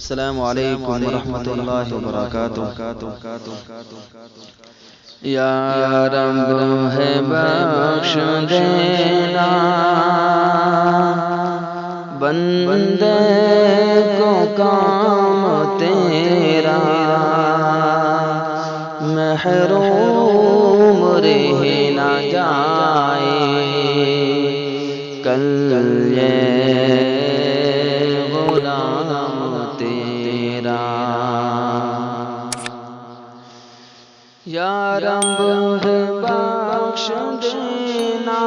السلام علیکم ورحمۃ اللہ وبرکاتہ۔ یا رب ہے بخش دینا بندے کو کام تیرا، محروم رہ نہ جائے کل یہ غلام تیرا۔ یا رب ہے بخش دینا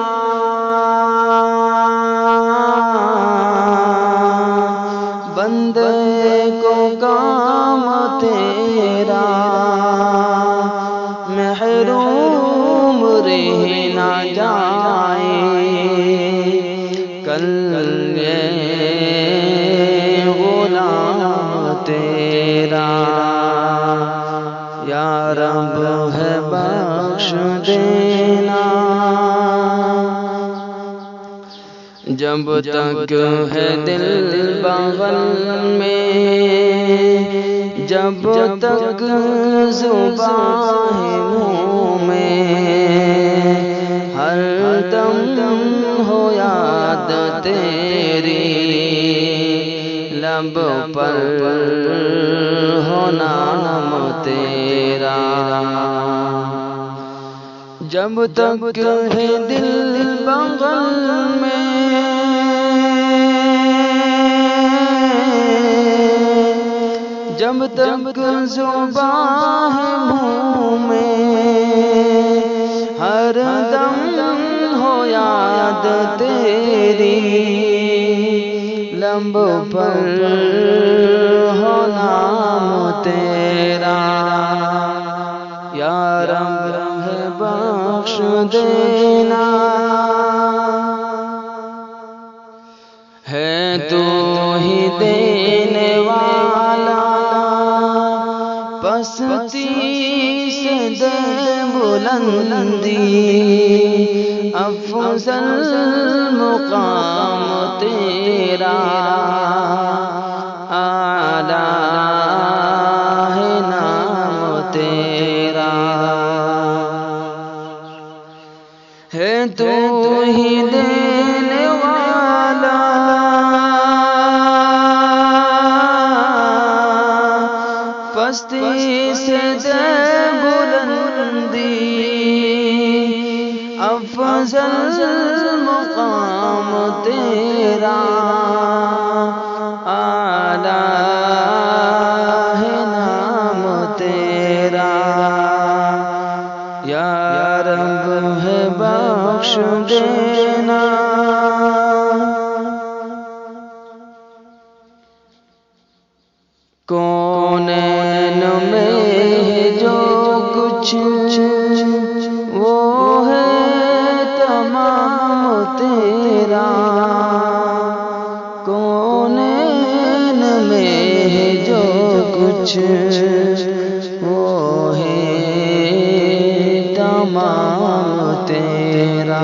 بندے کو کام تیرا، محروم رہ نہ جائے کل یہ غلام تیرا۔ یا رب ہے بخش دینا، جب تک ہے دل بغل میں، جب تک زبان ہے منہ میں، ہر دم ہو یاد تیری، لب پر ہو نام تیرا۔ جب تک ہے دل بغل میں، جب تک زبان ہے منہ میں، ہر دم ہو یاد تیری، لب پر ہو نام تیرا۔ یا رب ہے بخش دینا، ہے تو ہی دینے والا، پستی سے دے بلندی، افضل مقام تیرا، اعلیٰ ہے نام تیرا۔ ہے تو ہی دینے والا، پستی سے دے بلندی، افضل مقام تیرا، اعلیٰ ہے نام تیرا۔ یا رب ہے بخش دینا، کونین میں جو کچھ وہ ہے تمام تیرا، کونین میں جو کچھ وہ ہے تمام تیرا۔